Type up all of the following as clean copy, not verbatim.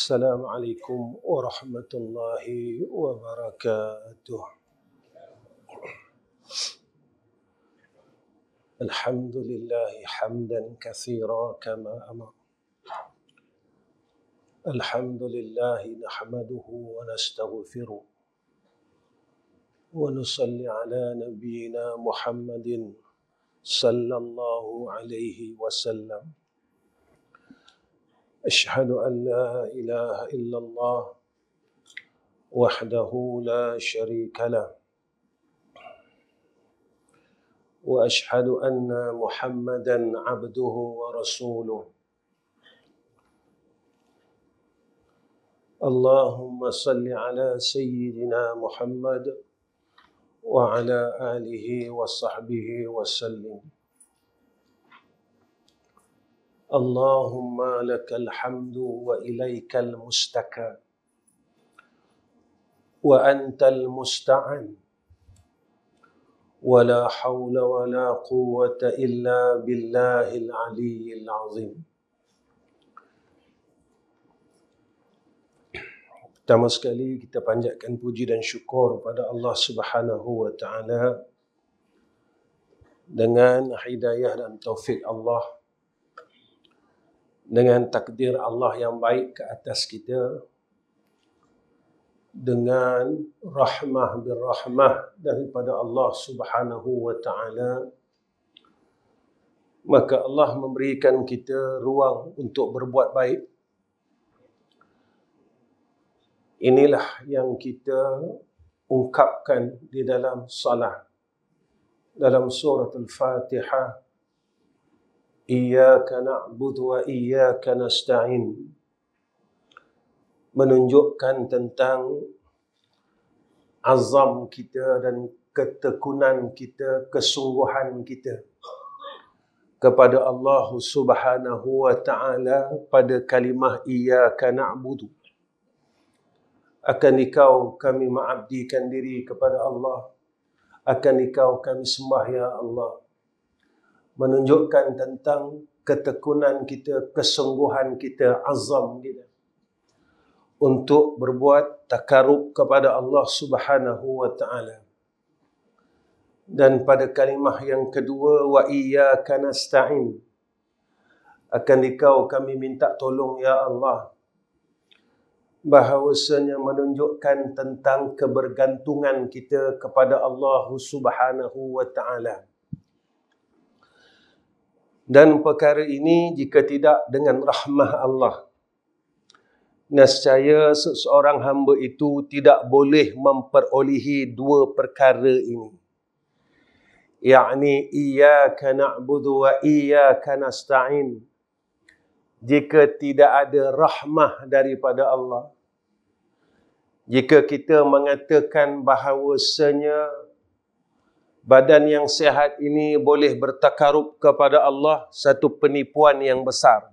السلام عليكم ورحمة الله وبركاته. الحمد لله حمدا كثيرا كما أمر. الحمد لله نحمده ونستغفره ونصلي على نبينا محمد صلى الله عليه وسلم. أشهد أن لا إله إلا الله وحده لا شريك له، وأشهد أن محمدا عبده ورسوله. اللهم صل على سيدنا محمد وعلى آله وصحبه وسلم. اللهم لك الحمد وإليك المستكى وأنت المستعان، ولا حول ولا قوة إلا بالله العلي العظيم. Pertama sekali kita panjatkan puji dan syukur pada Allah Subhanahu wa taala dengan hidayah dan taufik Allah, dengan takdir Allah yang baik ke atas kita, dengan rahmah birrahmah daripada Allah Subhanahu wa taala, maka Allah memberikan kita ruang untuk berbuat baik. Inilah yang kita ungkapkan di dalam salat, dalam surah Al-Fatihah. Iyyaka na'budu wa iyyaka nasta'in, menunjukkan tentang azam kita dan ketekunan kita, kesungguhan kita kepada Allah Subhanahu wa taala pada kalimah iyyaka na'budu. Akan Engkau kami mengabdikan diri kepada Allah, akan Engkau kami sembah ya Allah. Menunjukkan tentang ketekunan kita, kesungguhan kita, azam kita untuk berbuat takarub kepada Allah Subhanahu wa taala. Dan pada kalimah yang kedua, wa iyyaka nasta'in, akan Engkau kami minta tolong ya Allah, bahawasanya menunjukkan tentang kebergantungan kita kepada Allah Subhanahu wa taala. Dan perkara ini jika tidak dengan rahmah Allah, nescaya seseorang hamba itu tidak boleh memperolehi dua perkara ini, yakni iyyaka na'budu wa iyyaka nasta'in. Jika tidak ada rahmah daripada Allah, jika kita mengatakan bahawasanya badan yang sihat ini boleh bertakarub kepada Allah, satu penipuan yang besar.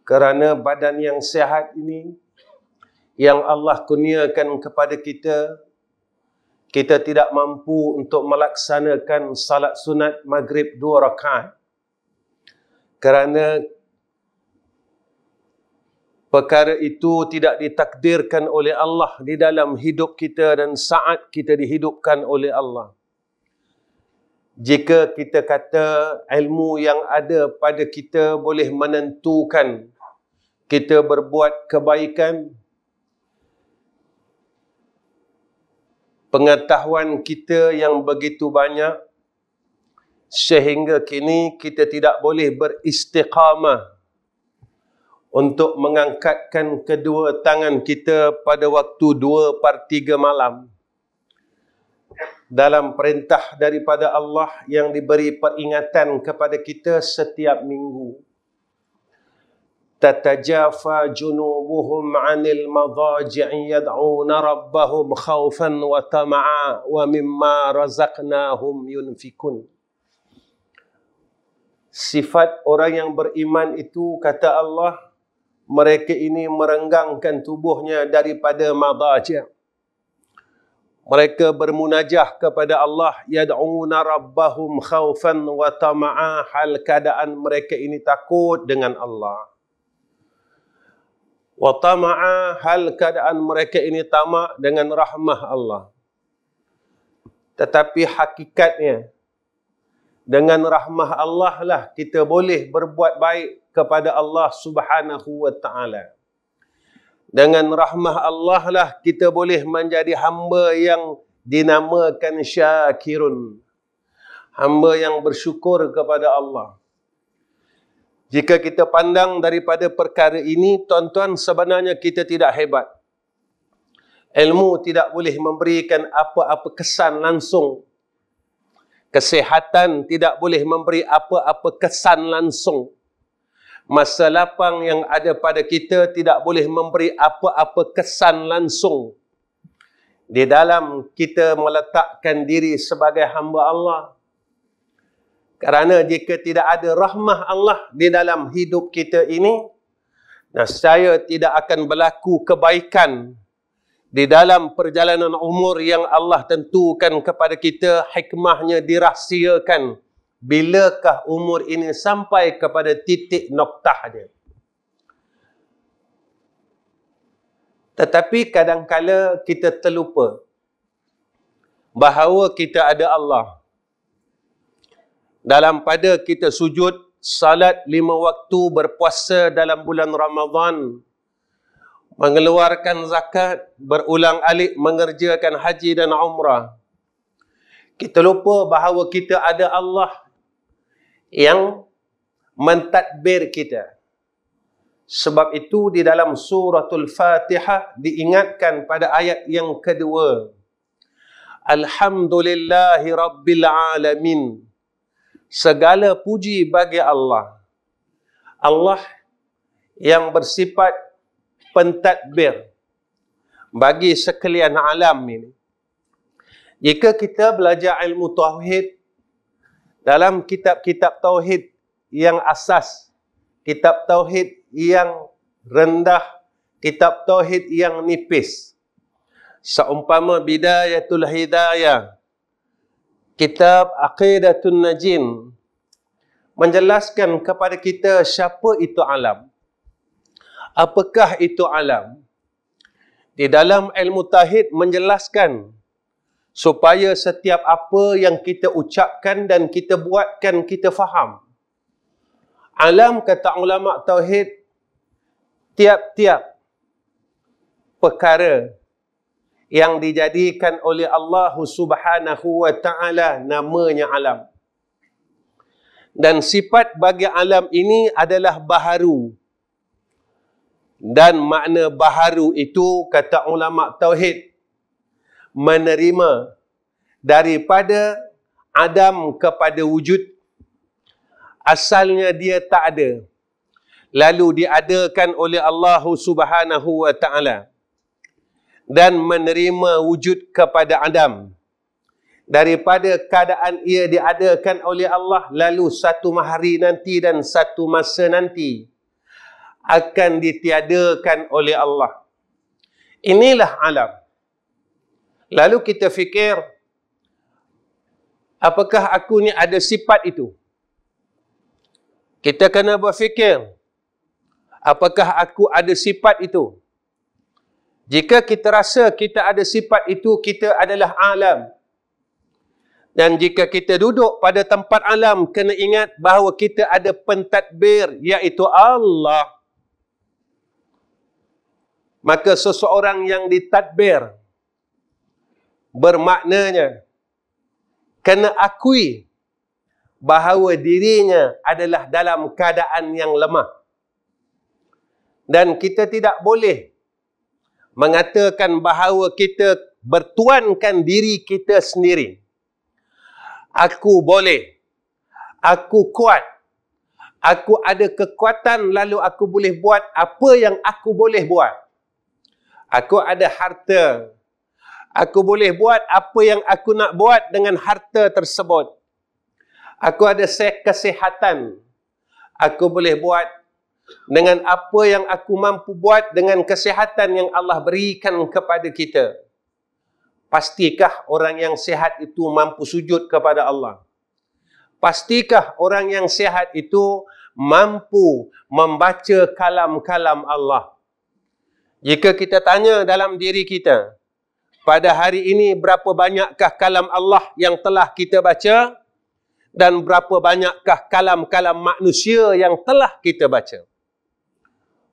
Kerana badan yang sihat ini yang Allah kurniakan kepada kita, kita tidak mampu untuk melaksanakan salat sunat maghrib 2 rakaat. Kerana perkara itu tidak ditakdirkan oleh Allah di dalam hidup kita dan saat kita dihidupkan oleh Allah. Jika kita kata ilmu yang ada pada kita boleh menentukan kita berbuat kebaikan, pengetahuan kita yang begitu banyak, sehingga kini kita tidak boleh beristiqamah untuk mengangkatkan kedua tangan kita pada waktu 2/3 malam dalam perintah daripada Allah yang diberi peringatan kepada kita setiap minggu. Tatajafa junubuhum 'anil madaji'i yad'una rabbahum khaufan wa tama'a wa mimma razaqnahum yunfikun. Sifat orang yang beriman itu, kata Allah, mereka ini merenggangkan tubuhnya daripada madaji'. Mereka bermunajah kepada Allah, yad'una rabbahum khaufan wa tama'a, hal keadaan mereka ini takut dengan Allah. Wa tama'a, hal keadaan mereka ini tamak dengan rahmah Allah. Tetapi hakikatnya, dengan rahmah Allah lah kita boleh berbuat baik kepada Allah Subhanahu wa ta'ala. Dengan rahmah Allah lah kita boleh menjadi hamba yang dinamakan syakirun. Hamba yang bersyukur kepada Allah. Jika kita pandang daripada perkara ini, tuan-tuan, sebenarnya kita tidak hebat. Ilmu tidak boleh memberikan apa-apa kesan langsung. Kesehatan tidak boleh memberi apa-apa kesan langsung. Masa lapang yang ada pada kita tidak boleh memberi apa-apa kesan langsung. Di dalam kita meletakkan diri sebagai hamba Allah. Kerana jika tidak ada rahmah Allah di dalam hidup kita ini, nescaya tidak akan berlaku kebaikan di dalam perjalanan umur yang Allah tentukan kepada kita. Hikmahnya dirahsiakan. Bilakah umur ini sampai kepada titik noktahnya. Tetapi kadang-kala kita terlupa bahawa kita ada Allah. Dalam pada kita sujud, salat 5 waktu, berpuasa dalam bulan Ramadan, mengeluarkan zakat, berulang-alik mengerjakan haji dan umrah. Kita lupa bahawa kita ada Allah yang mentadbir kita. Sebab itu di dalam suratul Fatihah diingatkan pada ayat yang kedua. Alhamdulillahi Rabbil Alamin. Segala puji bagi Allah. Allah yang bersifat pentadbir bagi sekalian alam ini. Jika kita belajar ilmu tauhid, dalam kitab-kitab tauhid yang asas, kitab tauhid yang rendah, kitab tauhid yang nipis, seumpama Bidayatul Hidayah, kitab Aqidatun Najin, menjelaskan kepada kita siapa itu alam. Apakah itu alam? Di dalam ilmu tauhid menjelaskan supaya setiap apa yang kita ucapkan dan kita buatkan kita faham. Alam, kata ulama tauhid, tiap-tiap perkara yang dijadikan oleh Allah Subhanahu wa ta'ala namanya alam. Dan sifat bagi alam ini adalah baharu. Dan makna baharu itu, kata ulama tauhid, menerima daripada adam kepada wujud. Asalnya dia tak ada, lalu diadakan oleh Allah Subhanahu wa ta'ala. Dan menerima wujud kepada Adam. Daripada keadaan ia diadakan oleh Allah, lalu satu hari nanti dan satu masa nanti akan ditiadakan oleh Allah. Inilah alam. Lalu kita fikir, apakah aku ni ada sifat itu? Kita kena berfikir, apakah aku ada sifat itu? Jika kita rasa kita ada sifat itu, kita adalah alam. Dan jika kita duduk pada tempat alam, kena ingat bahawa kita ada pentadbir, iaitu Allah. Maka seseorang yang ditadbir, bermaknanya kena akui bahawa dirinya adalah dalam keadaan yang lemah. Dan kita tidak boleh mengatakan bahawa kita bertuankan diri kita sendiri. Aku boleh, aku kuat, aku ada kekuatan, lalu aku boleh buat apa yang aku boleh buat. Aku ada harta, aku boleh buat apa yang aku nak buat dengan harta tersebut. Aku ada kesihatan, aku boleh buat dengan apa yang aku mampu buat dengan kesihatan yang Allah berikan kepada kita. Pastikah orang yang sihat itu mampu sujud kepada Allah? Pastikah orang yang sihat itu mampu membaca kalam-kalam Allah? Jika kita tanya dalam diri kita, pada hari ini berapa banyakkah kalam Allah yang telah kita baca dan berapa banyakkah kalam-kalam manusia yang telah kita baca?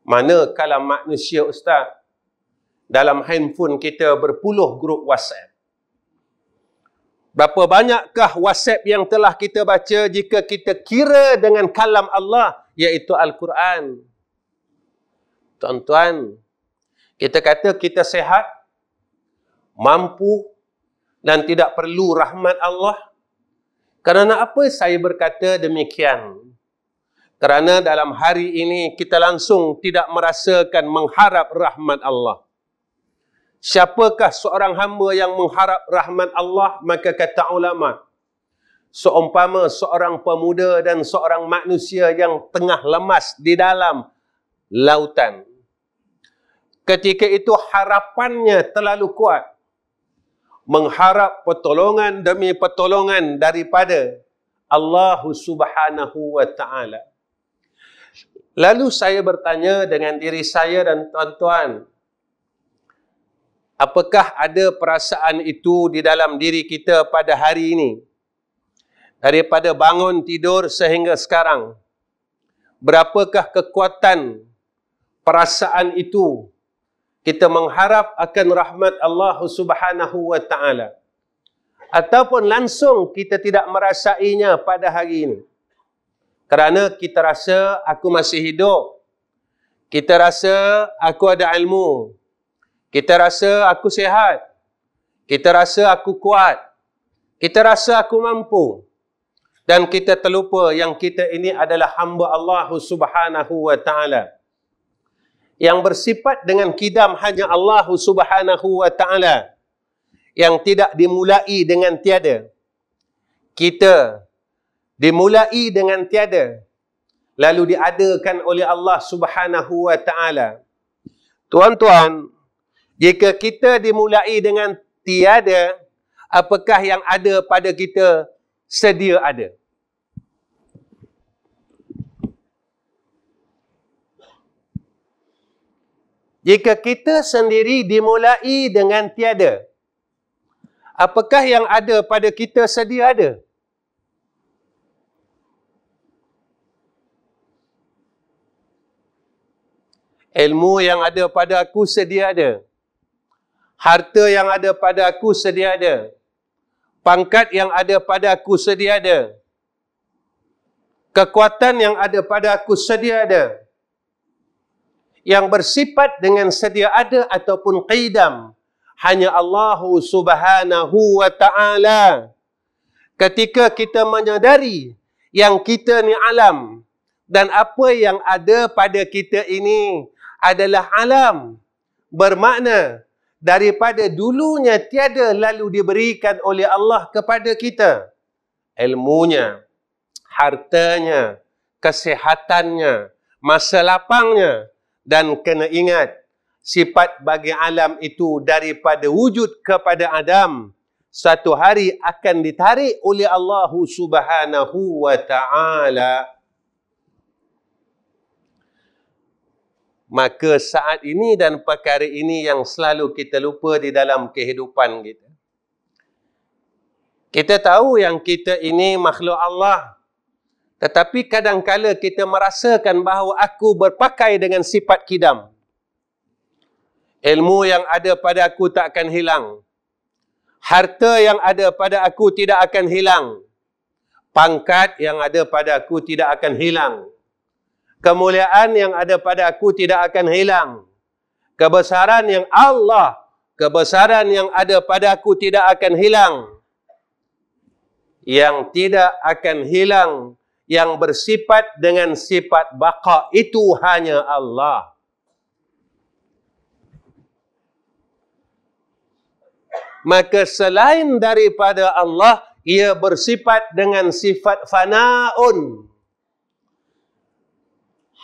Mana kalam manusia, Ustaz? Dalam handphone kita berpuluh grup WhatsApp. Berapa banyakkah WhatsApp yang telah kita baca jika kita kira dengan kalam Allah, iaitu Al-Quran? Tuan-tuan, kita kata kita sehat, mampu dan tidak perlu rahmat Allah. Kerana apa saya berkata demikian? Kerana dalam hari ini kita langsung tidak merasakan mengharap rahmat Allah. Siapakah seorang hamba yang mengharap rahmat Allah? Maka kata ulama, seumpama seorang pemuda dan seorang manusia yang tengah lemas di dalam lautan. Ketika itu harapannya terlalu kuat, mengharap pertolongan demi pertolongan daripada Allah Subhanahu wa Ta'ala. Lalu saya bertanya dengan diri saya dan tuan-tuan, apakah ada perasaan itu di dalam diri kita pada hari ini? Daripada bangun tidur sehingga sekarang, berapakah kekuatan perasaan itu kita mengharap akan rahmat Allah Subhanahu wa Ta'ala? Ataupun langsung kita tidak merasainya pada hari ini? Kerana kita rasa aku masih hidup. Kita rasa aku ada ilmu. Kita rasa aku sihat. Kita rasa aku kuat. Kita rasa aku mampu. Dan kita terlupa yang kita ini adalah hamba Allah Subhanahu wa Ta'ala. Yang bersifat dengan kidam hanya Allah Subhanahu wa Ta'ala. Yang tidak dimulai dengan tiada. Kita dimulai dengan tiada, lalu diadakan oleh Allah Subhanahu wa Ta'ala. Tuan-tuan, jika kita dimulai dengan tiada, apakah yang ada pada kita sedia ada? Jika kita sendiri dimulai dengan tiada, apakah yang ada pada kita sedia ada? Ilmu yang ada pada aku sedia ada. Harta yang ada pada aku sedia ada. Pangkat yang ada pada aku sedia ada. Kekuatan yang ada pada aku sedia ada. Yang bersifat dengan sedia ada ataupun qidam, hanya Allah Subhanahu wa Ta'ala. Ketika kita menyadari yang kita ni alam, dan apa yang ada pada kita ini adalah alam, bermakna daripada dulunya tiada lalu diberikan oleh Allah kepada kita. Ilmunya, hartanya, kesehatannya, masa lapangnya. Dan kena ingat, sifat bagi alam itu daripada wujud kepada Adam, satu hari akan ditarik oleh Allah Subhanahu wa Ta'ala. Maka saat ini dan perkara ini yang selalu kita lupa di dalam kehidupan kita. Kita tahu yang kita ini makhluk Allah. Tetapi kadang-kala kita merasakan bahawa aku berpakai dengan sifat kidam. Ilmu yang ada pada aku tak akan hilang. Harta yang ada pada aku tidak akan hilang. Pangkat yang ada pada aku tidak akan hilang. Kemuliaan yang ada pada aku tidak akan hilang. Kebesaran yang kebesaran yang ada pada aku tidak akan hilang. Yang tidak akan hilang, yang bersifat dengan sifat baqa, itu hanya Allah. Maka selain daripada Allah, ia bersifat dengan sifat fana'un.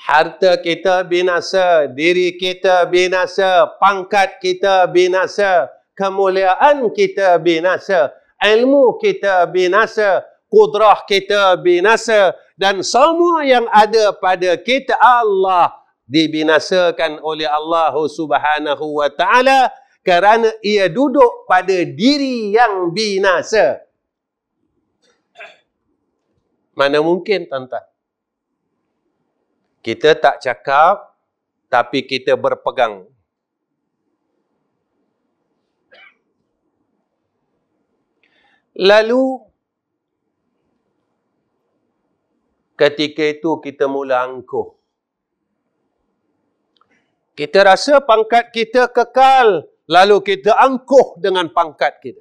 Harta kita binasa, diri kita binasa, pangkat kita binasa, kemuliaan kita binasa, ilmu kita binasa, kudrah kita binasa, dan semua yang ada pada kita Allah dibinasakan oleh Allah Subhanahu wa ta'ala kerana ia duduk pada diri yang binasa. Mana mungkin, tuan-tuan? Kita tak cakap, tapi kita berpegang. Lalu, ketika itu kita mula angkuh. Kita rasa pangkat kita kekal, lalu kita angkuh dengan pangkat kita.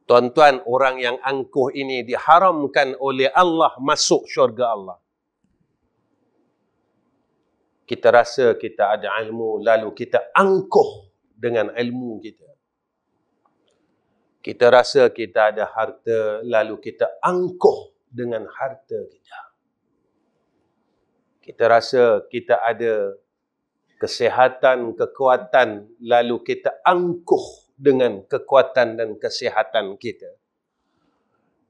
Tuan-tuan, orang yang angkuh ini diharamkan oleh Allah masuk syurga Allah. Kita rasa kita ada ilmu, lalu kita angkuh dengan ilmu kita. Kita rasa kita ada harta, lalu kita angkuh dengan harta kita. Kita rasa kita ada kesihatan, kekuatan, lalu kita angkuh dengan kekuatan dan kesihatan kita.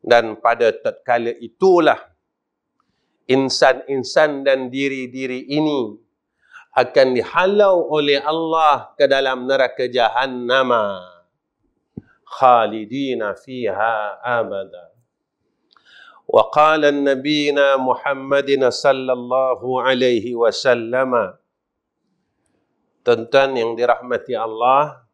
Dan pada tatkala itulah insan-insan dan diri-diri ini akan dihalau oleh Allah ke dalam neraka jahannam, khalidina fiha abada. Wa qala an-nabiyina Muhammadin sallallahu alaihi wasallam. Tuan-tuan yang dirahmati Allah,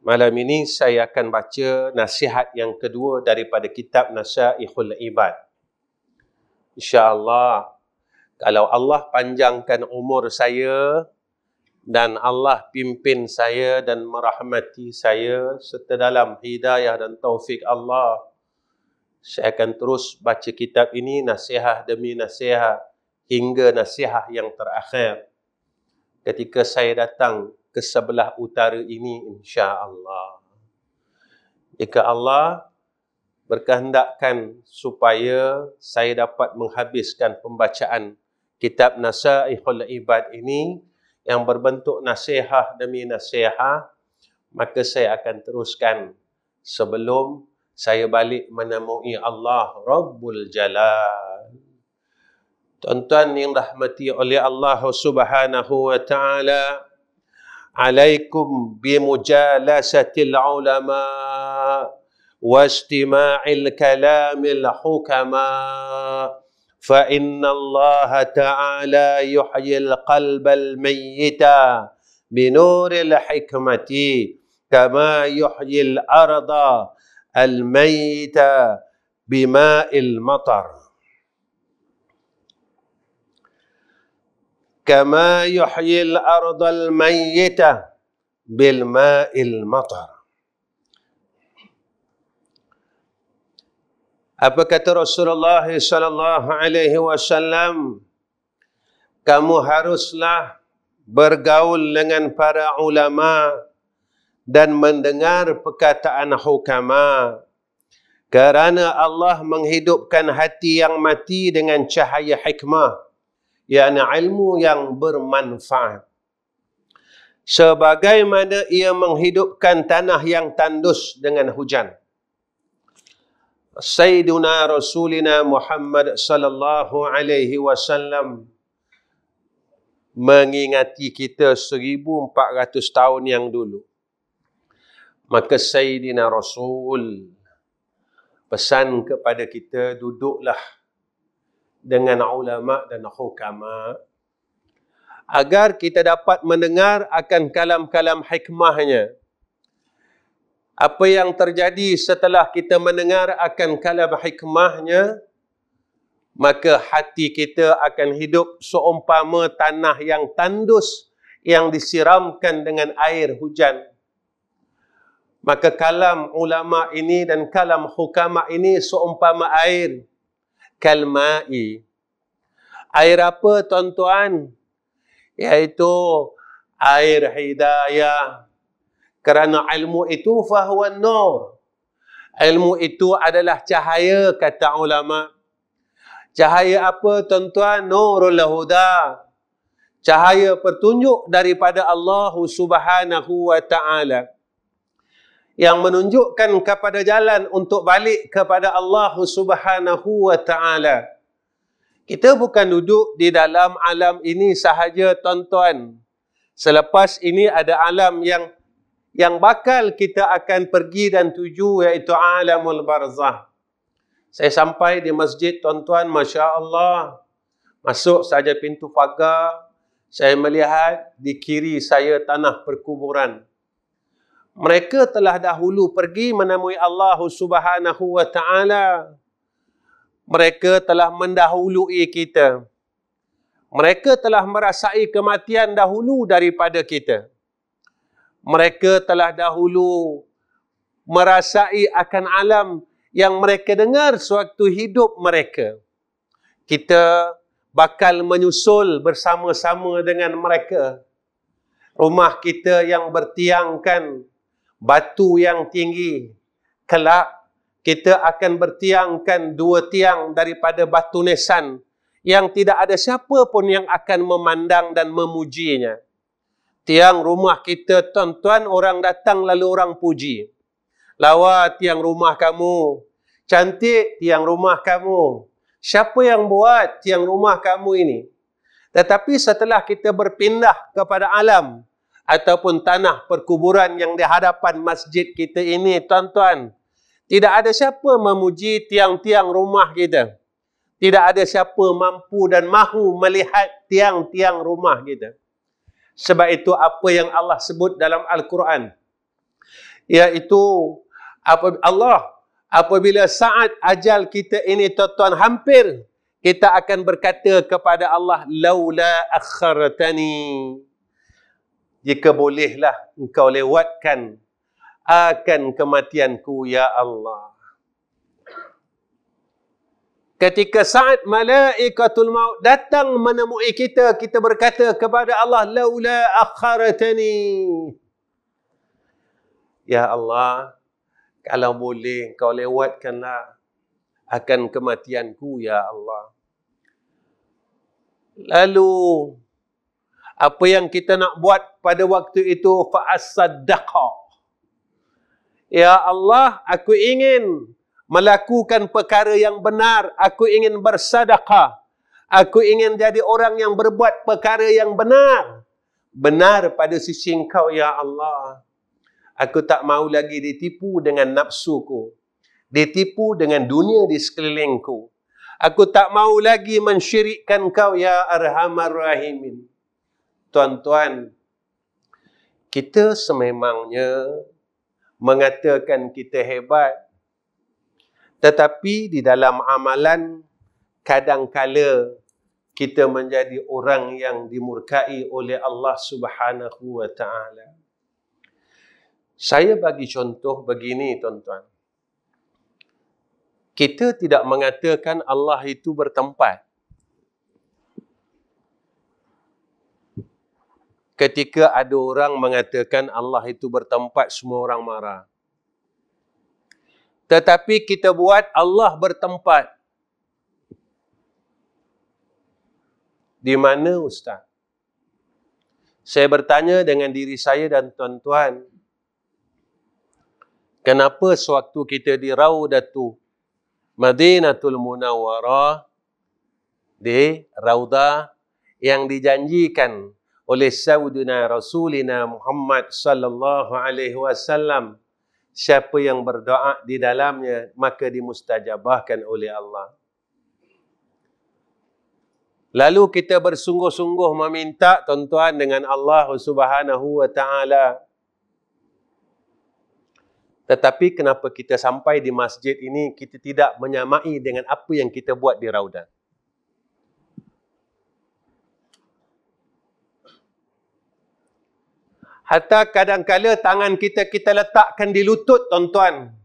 malam ini saya akan baca nasihat yang kedua daripada kitab Nasaihul Ibad. InsyaAllah, kalau Allah panjangkan umur saya dan Allah pimpin saya dan merahmati saya serta dalam hidayah dan taufik Allah, saya akan terus baca kitab ini nasihat demi nasihat hingga nasihat yang terakhir ketika saya datang ke sebelah utara ini, insya-Allah. Jika Allah berkehendakkan supaya saya dapat menghabiskan pembacaan kitab Nasaihul Ibad ini yang berbentuk nasihat demi nasihat, maka saya akan teruskan sebelum saya balik menemui Allah Rabbul Jalal. Tuan-tuan yang rahmati oleh Allah Subhanahu wa ta'ala, alaikum bimujalasatil ulama wa istima'il kalamil hukama fa inna Allah ta'ala yuhyil qalbal mayyita binuril hikmati kama yuhyil arda al mayyita bima'il matar. كما يحيي الأرض الميتة بالماء المطر. Apa kata Rasulullah sallallahu alaihi wasallam? Kamu haruslah bergaul dengan para ulama dan mendengar perkataan hukama, kerana Allah menghidupkan hati yang mati dengan cahaya hikmah, yakni ilmu yang bermanfaat. Sebagaimana ia menghidupkan tanah yang tandus dengan hujan. Sayyiduna Rasulina Muhammad sallallahu alaihi wasallam mengingati kita 1400 tahun yang dulu. Maka Sayyidina Rasul pesan kepada kita, duduklah dengan ulama dan hukama agar kita dapat mendengar akan kalam-kalam hikmahnya. Apa yang terjadi setelah kita mendengar akan kalam hikmahnya, maka hati kita akan hidup seumpama tanah yang tandus yang disiramkan dengan air hujan. Maka kalam ulama ini dan kalam hukama ini seumpama air. Kalma'i. Air apa, tuan-tuan? Iaitu air hidayah. Kerana ilmu itu fahuwa nur. Ilmu itu adalah cahaya, kata ulama. Cahaya apa, tuan-tuan? Nurul huda. Cahaya petunjuk daripada Allah Subhanahu wa ta'ala, yang menunjukkan kepada jalan untuk balik kepada Allah Subhanahu wa ta'ala. Kita bukan duduk di dalam alam ini sahaja, tuan-tuan. Selepas ini ada alam yang bakal kita akan pergi dan tuju, iaitu alamul barzah. Saya sampai di masjid, tuan-tuan, Masya Allah. Masuk saja pintu pagar, saya melihat di kiri saya tanah perkuburan. Mereka telah dahulu pergi menemui Allah Subhanahu wa Ta'ala. Mereka telah mendahului kita. Mereka telah merasai kematian dahulu daripada kita. Mereka telah dahulu merasai akan alam yang mereka dengar sewaktu hidup mereka. Kita bakal menyusul bersama-sama dengan mereka. Rumah kita yang bertiangkan batu yang tinggi, kelak kita akan bertiangkan 2 tiang daripada batu nisan yang tidak ada siapa pun yang akan memandang dan memujinya. Tiang rumah kita, tuan-tuan, orang datang lalu orang puji. Lawa tiang rumah kamu, cantik tiang rumah kamu. Siapa yang buat tiang rumah kamu ini? Tetapi setelah kita berpindah kepada alam ataupun tanah perkuburan yang di hadapan masjid kita ini, tuan-tuan, tidak ada siapa memuji tiang-tiang rumah kita. Tidak ada siapa mampu dan mahu melihat tiang-tiang rumah kita. Sebab itu apa yang Allah sebut dalam Al-Quran, iaitu Allah apabila saat ajal kita ini, tuan-tuan, hampir, kita akan berkata kepada Allah, laula akhartani, jika bolehlah engkau lewatkan akan kematianku, ya Allah. Ketika saat malaikatul maut datang menemui kita, kita berkata kepada Allah, laula akhartani, ya Allah, kalau boleh engkau lewatkanlah akan kematianku, ya Allah. Lalu apa yang kita nak buat pada waktu itu? Fa'asaddaqa. Ya Allah, aku ingin melakukan perkara yang benar. Aku ingin bersedekah. Aku ingin jadi orang yang berbuat perkara yang benar. Benar pada sisi engkau, ya Allah. Aku tak mahu lagi ditipu dengan nafsuku. Ditipu dengan dunia di sekelilingku. Aku tak mahu lagi mensyirikkan kau, ya Arhamar Rahimin. Tuan-tuan, kita sememangnya mengatakan kita hebat, tetapi di dalam amalan kadangkala kita menjadi orang yang dimurkai oleh Allah Subhanahu wa Ta'ala. Saya bagi contoh begini, tuan-tuan. Kita tidak mengatakan Allah itu bertempat. Ketika ada orang mengatakan Allah itu bertempat, semua orang marah. Tetapi kita buat Allah bertempat. Di mana, Ustaz? Saya bertanya dengan diri saya dan tuan-tuan, kenapa sewaktu kita di Raudatu Madinatul Munawwarah, di Raudah yang dijanjikan oleh Sayyidina Rasulina Muhammad sallallahu alaihi wasallam, siapa yang berdoa di dalamnya maka dimustajabahkan oleh Allah. Lalu kita bersungguh-sungguh meminta, tuan-tuan, dengan Allah Subhanahu wa Ta'ala. Tetapi kenapa kita sampai di masjid ini kita tidak menyamai dengan apa yang kita buat di Raudah? Hatta kadang-kala tangan kita letakkan di lutut, tuan-tuan.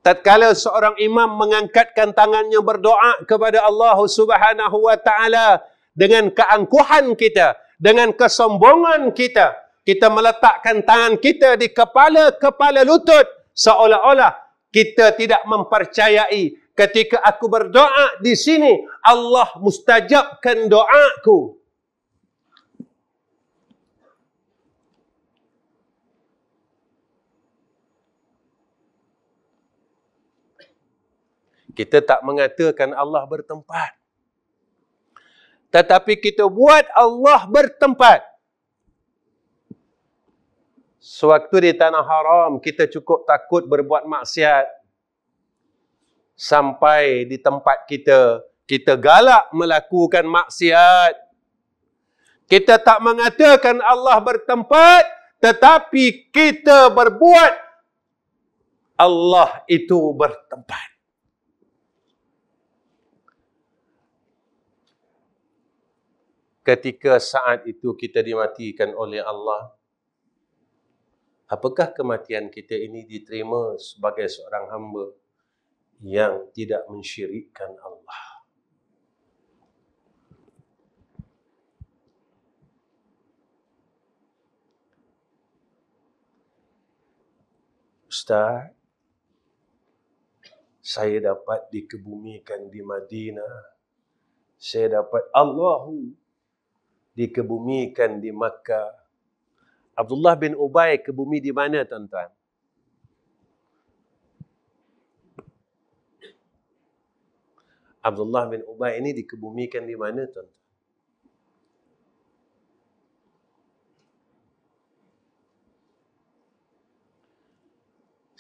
Tatkala seorang imam mengangkatkan tangannya berdoa kepada Allah Subhanahu wa Ta'ala, dengan keangkuhan kita, dengan kesombongan kita, kita meletakkan tangan kita di kepala lutut, seolah-olah kita tidak mempercayai ketika aku berdoa di sini, Allah mustajabkan doaku. Kita tak mengatakan Allah bertempat. Tetapi kita buat Allah bertempat. Sewaktu di tanah haram, kita cukup takut berbuat maksiat. Sampai di tempat kita, kita galak melakukan maksiat. Kita tak mengatakan Allah bertempat, tetapi kita berbuat Allah itu bertempat. Ketika saat itu kita dimatikan oleh Allah, apakah kematian kita ini diterima sebagai seorang hamba yang tidak mensyirikkan Allah? Ustaz, saya dapat dikebumikan di Madinah. Saya dapat Allahu dikebumikan di Makkah. Abdullah bin Ubay kebumi di mana, tuan-tuan? Abdullah bin Ubay ini dikebumikan di mana, tuan-tuan?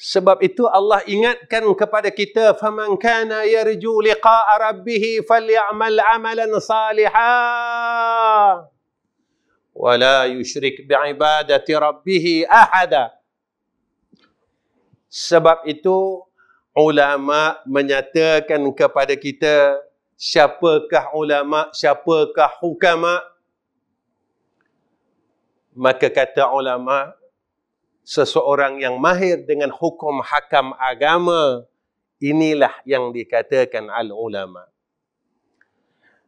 Sebab itu Allah ingatkan kepada kita, faman kana yarju liqa'a rabbih falyamal 'amalan salihan wa la yusyrik bi'ibadati rabbih ahada. Sebab itu ulama menyatakan kepada kita, siapakah ulama, siapakah hukama? Maka kata ulama, seseorang yang mahir dengan hukum hakam agama, inilah yang dikatakan al-ulama.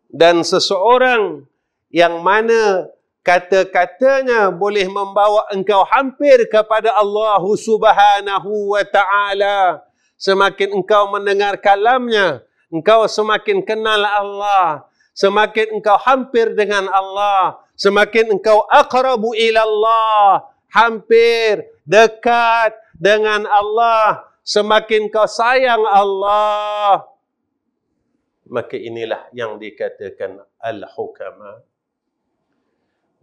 Dan seseorang yang mana kata-katanya boleh membawa engkau hampir kepada Allah Subhanahu wa ta'ala. Semakin engkau mendengar kalamnya, engkau semakin kenal Allah. Semakin engkau hampir dengan Allah, semakin engkau aqrabu ila Allah, hampir, dekat dengan Allah, semakin kau sayang Allah. Maka inilah yang dikatakan al-hukama.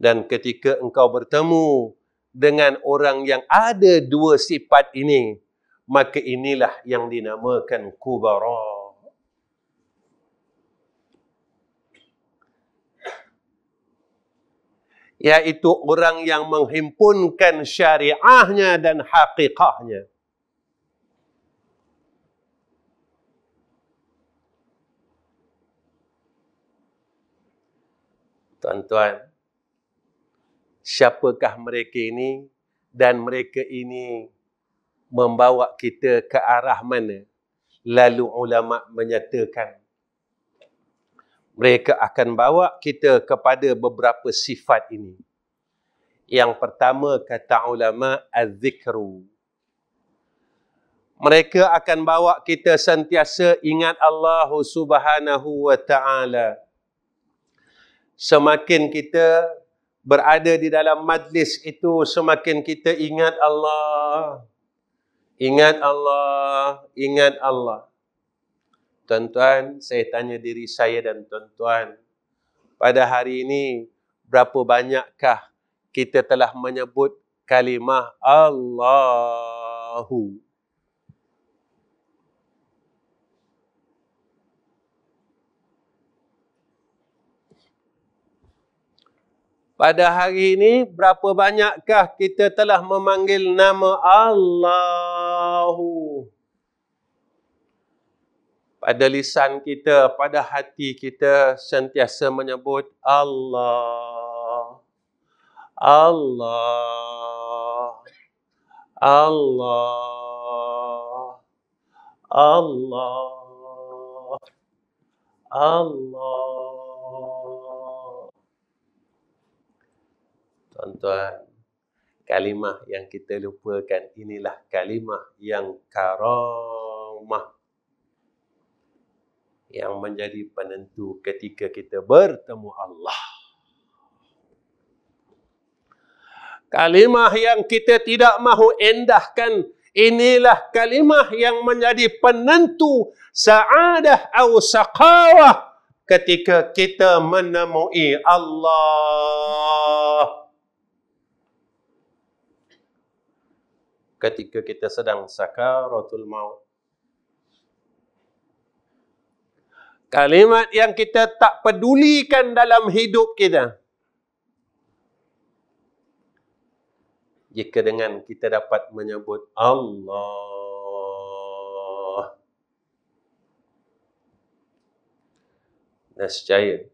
Dan ketika engkau bertemu dengan orang yang ada dua sifat ini, maka inilah yang dinamakan kubara. Yaitu orang yang menghimpunkan syariahnya dan hakikahnya. Tuan-tuan, siapakah mereka ini dan mereka ini membawa kita ke arah mana? Lalu ulama menyatakan, mereka akan bawa kita kepada beberapa sifat ini. Yang pertama, kata ulama, az-zikru. Mereka akan bawa kita sentiasa ingat Allah Subhanahu wa ta'ala. Semakin kita berada di dalam majlis itu, semakin kita ingat Allah. Ingat Allah, ingat Allah. Tuan-tuan, saya tanya diri saya dan tuan-tuan, pada hari ini, berapa banyakkah kita telah menyebut kalimah Allahu? Pada hari ini, berapa banyakkah kita telah memanggil nama Allahu? Pada lisan kita, pada hati kita sentiasa menyebut Allah. Allah. Allah. Allah. Allah. Tuan-tuan, kalimah yang kita lupakan, inilah kalimah yang karamah, yang menjadi penentu ketika kita bertemu Allah. Kalimah yang kita tidak mahu endahkan, inilah kalimah yang menjadi penentu sa'adah atau saqawah ketika kita menemui Allah. Ketika kita sedang sakaratul maut. Kalimat yang kita tak pedulikan dalam hidup kita. Jika dengan kita dapat menyebut Allah, nescaya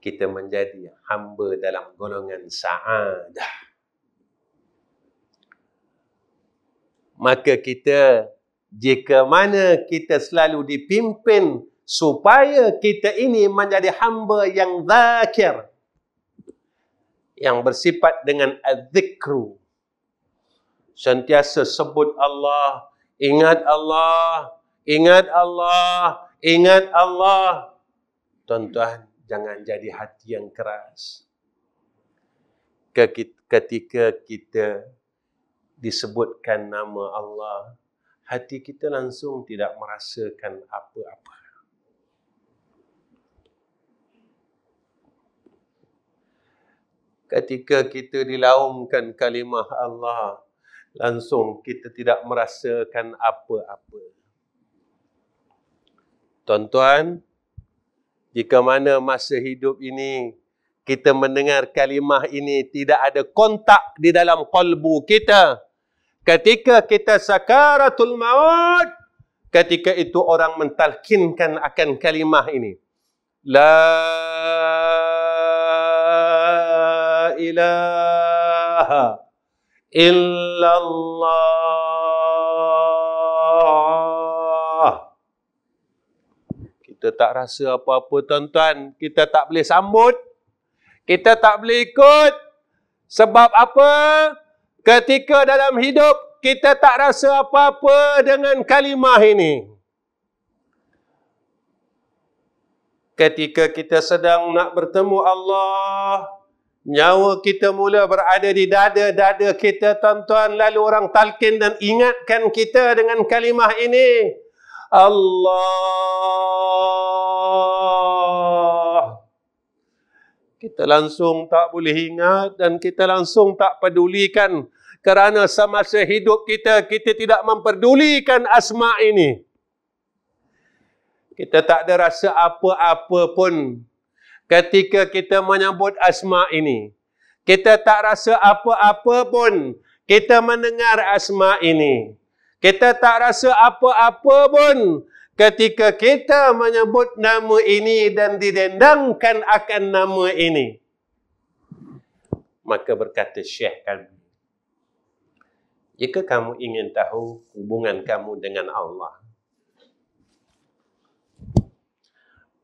kita menjadi hamba dalam golongan sa'adah. Maka kita, jika mana kita selalu dipimpin supaya kita ini menjadi hamba yang zakir, yang bersifat dengan az-zikru, sentiasa sebut Allah, ingat Allah, ingat Allah, ingat Allah. Tuan-tuan, jangan jadi hati yang keras. Ketika kita disebutkan nama Allah, hati kita langsung tidak merasakan apa-apa. Ketika kita dilaungkan kalimah Allah, langsung kita tidak merasakan apa-apa. Tuan-tuan, jika mana masa hidup ini kita mendengar kalimah ini tidak ada kontak di dalam qalbu kita, ketika kita sakaratul maut, ketika itu orang mentalkinkan akan kalimah ini, La ilaha illallah. Kita tak rasa apa-apa, tuan-tuan. Kita tak boleh sambut. Kita tak boleh ikut. Sebab apa? Ketika dalam hidup, kita tak rasa apa-apa dengan kalimah ini. Ketika kita sedang nak bertemu Allah, nyawa kita mula berada di dada-dada kita, tuan-tuan. Lalu orang talqin dan ingatkan kita dengan kalimah ini. Allah. Kita langsung tak boleh ingat dan kita langsung tak pedulikan. Kerana semasa hidup kita, kita tidak memperdulikan asma ini. Kita tak ada rasa apa-apa pun ketika kita menyebut asma ini. Kita tak rasa apa-apa pun kita mendengar asma ini. Kita tak rasa apa-apa pun ketika kita menyebut nama ini dan didendangkan akan nama ini. Maka berkata Syekh kami, jika kamu ingin tahu hubungan kamu dengan Allah,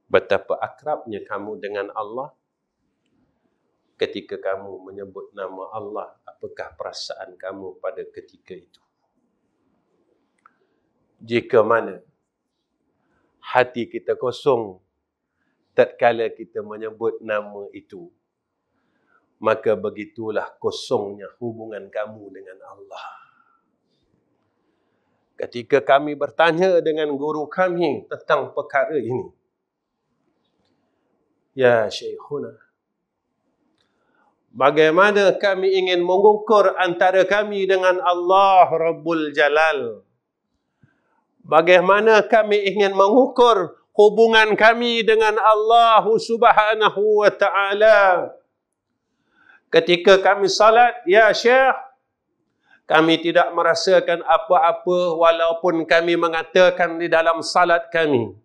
betapa akrabnya kamu dengan Allah, ketika kamu menyebut nama Allah, apakah perasaan kamu pada ketika itu? Jika mana hati kita kosong tatkala kita menyebut nama itu, maka begitulah kosongnya hubungan kamu dengan Allah. Ketika kami bertanya dengan guru kami tentang perkara ini, ya Syekhuna, bagaimana kami ingin mengukur antara kami dengan Allah Rabbul Jalal? Bagaimana kami ingin mengukur hubungan kami dengan Allah Subhanahu wa Ta'ala? Ketika kami salat, ya Syekh, kami tidak merasakan apa-apa walaupun kami mengatakan di dalam salat kami,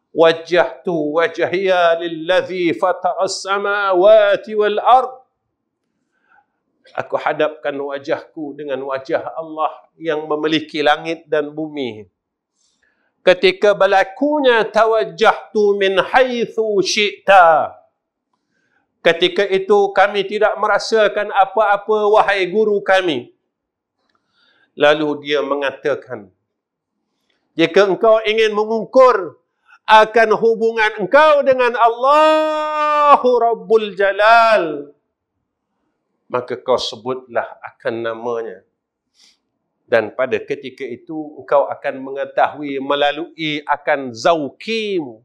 wajjahtu wajhiya lillazi fata'as samawati wal ard. Aku hadapkan wajahku dengan wajah Allah yang memiliki langit dan bumi. Ketika berlakunya tawajjahtu min haitsu syi'ta. Ketika itu kami tidak merasakan apa-apa, wahai guru kami. Lalu dia mengatakan, jika engkau ingin mengukur akan hubungan engkau dengan Allah Rabbul Jalal, maka kau sebutlah akan namanya. Dan pada ketika itu engkau akan mengetahui melalui akan zauqimu.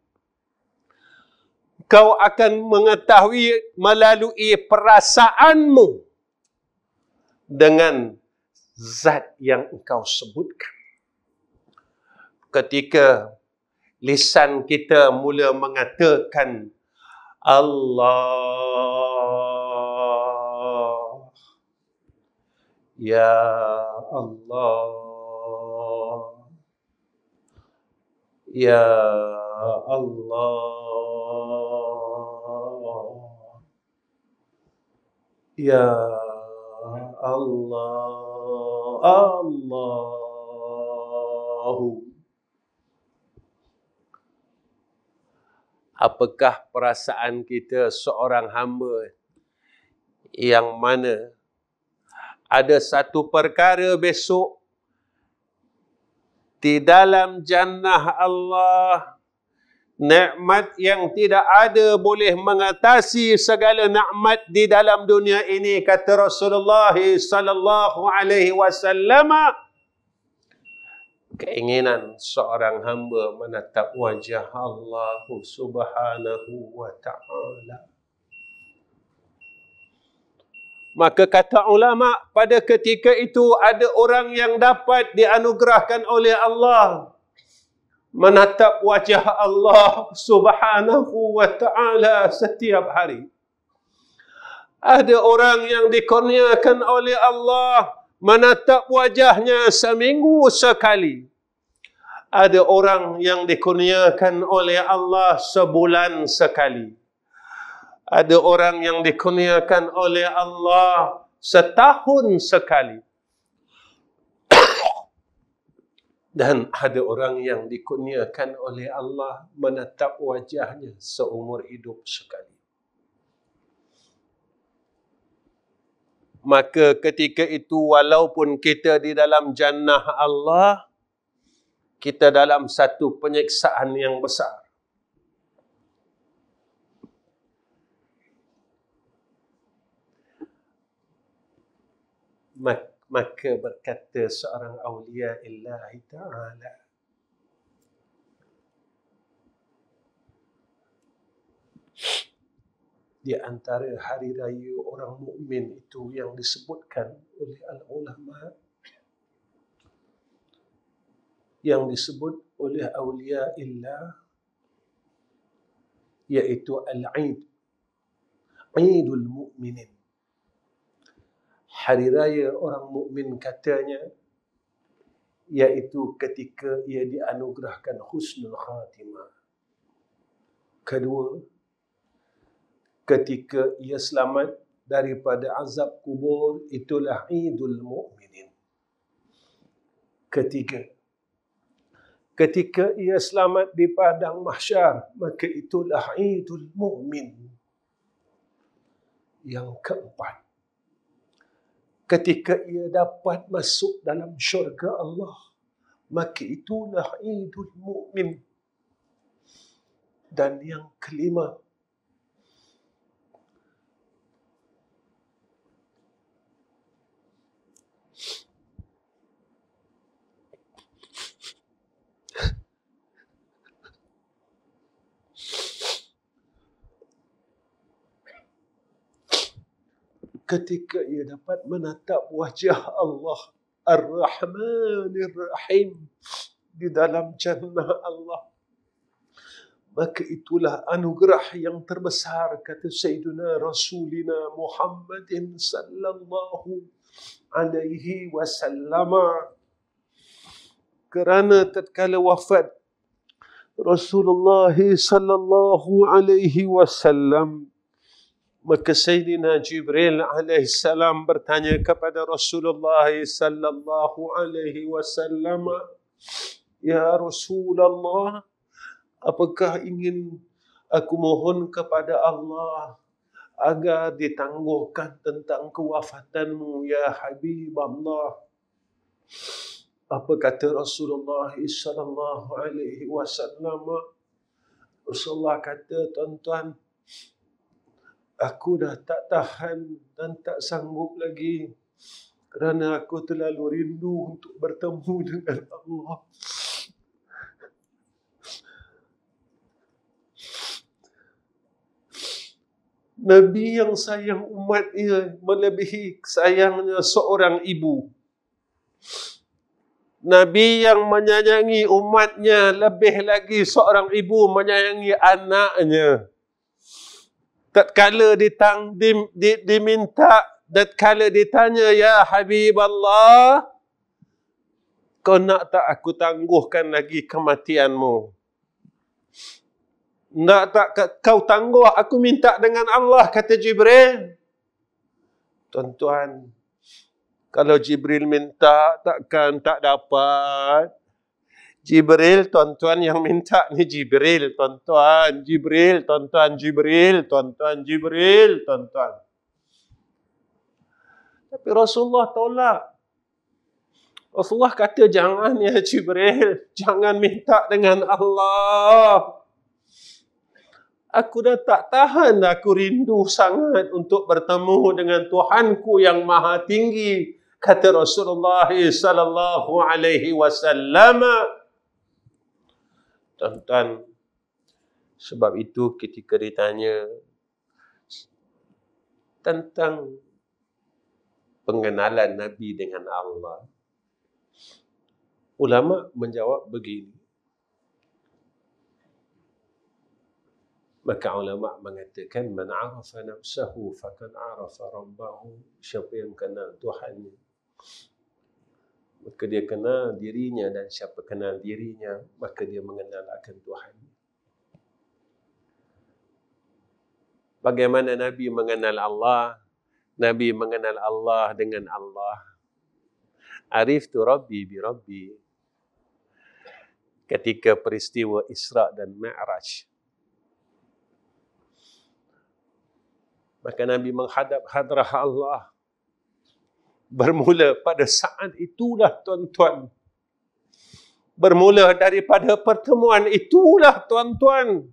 Engkau akan mengetahui melalui perasaanmu dengan zat yang engkau sebutkan. Ketika lisan kita mula mengatakan Allah, Ya Allah, Ya Allah, Ya Allah, Allahu. Apakah perasaan kita seorang hamba yang mana ada satu perkara besok di dalam jannah Allah, nikmat yang tidak ada boleh mengatasi segala nikmat di dalam dunia ini, kata Rasulullah sallallahu alaihi wasallam. Keinginan seorang hamba menatap wajah Allah subhanahu wa ta'ala. Maka kata ulama, pada ketika itu ada orang yang dapat dianugerahkan oleh Allah menatap wajah Allah subhanahu wa ta'ala setiap hari. Ada orang yang dikurniakan oleh Allah menatap wajahnya seminggu sekali. Ada orang yang dikurniakan oleh Allah sebulan sekali. Ada orang yang dikurniakan oleh Allah setahun sekali. Dan ada orang yang dikurniakan oleh Allah menatap wajahnya seumur hidup sekali. Maka ketika itu walaupun kita di dalam jannah Allah, kita dalam satu penyiksaan yang besar. Maka berkata seorang awliya illahi ta'ala, di antara hari raya orang mukmin itu yang disebutkan oleh al-ulama, yang disebut oleh awliya illah, yaitu al-Eid, Eidul Mukminin. Hari raya orang mukmin katanya, yaitu ketika ia dianugerahkan husnul khatimah. Kedua, ketika ia selamat daripada azab kubur, itulah Eidul Mukminin. Ketiga, ketika ia selamat di padang mahsyar, maka itulah Eidul Mukmin. Yang keempat, ketika ia dapat masuk dalam syurga Allah, maka itulah Eidul Mukmin. Dan yang kelima, ketika ia dapat menatap wajah Allah Ar-Rahmanir Rahim di dalam jannah Allah, maka itulah anugerah yang terbesar, kata Sayyidina Rasulina Muhammadin sallallahu alaihi wasallam. Kerana tatkala wafat Rasulullah sallallahu alaihi wasallam, maka Sayyidina Jibril alaihissalam bertanya kepada Rasulullah sallallahu alaihi wasallam, Ya Rasulullah, apakah ingin aku mohon kepada Allah agar ditangguhkan tentang kewafatanmu, ya Habib Allah? Apa kata Rasulullah sallallahu alaihi wasallam? Rasulullah kata, tuan-tuan, aku dah tak tahan dan tak sanggup lagi Kerana aku terlalu rindu untuk bertemu dengan Allah. Nabi yang sayang umatnya melebihi sayangnya seorang ibu. Nabi yang menyayangi umatnya lebih lagi seorang ibu menyayangi anaknya. Tatkala diminta, tatkala ditanya, ya Habib Allah, kau nak tak aku tangguhkan lagi kematianmu? Nak tak kau tangguh, aku minta dengan Allah, kata Jibril. Tuan-tuan, kalau Jibril minta, takkan tak dapat. Jibril, tuan-tuan, yang minta ni Jibril, tuan-tuan. Jibril, tuan-tuan, Jibril, tuan-tuan, Jibril, tuan-tuan. Tapi Rasulullah tolak. Rasulullah kata, jangan ya Jibril, jangan minta dengan Allah. Aku dah tak tahan, aku rindu sangat untuk bertemu dengan Tuhanku yang maha tinggi, kata Rasulullah sallallahu alaihi wasallam. Tuan-tuan, sebab itu ketika ditanya tentang pengenalan Nabi dengan Allah, ulama menjawab begini. Maka ulama mengatakan, man arafa nafsahu faqad arafa rabbahu. Siapa yang kenal Tuhannya, maka dia kenal dirinya, dan siapa kenal dirinya, maka dia mengenal akan Tuhannya. Bagaimana Nabi mengenal Allah? Nabi mengenal Allah dengan Allah. Ariftu Rabbi bi Rabbi. Ketika peristiwa Isra dan Mi'raj, maka Nabi menghadap hadrah Allah. Bermula pada saat itulah, tuan-tuan. Bermula daripada pertemuan itulah, tuan-tuan.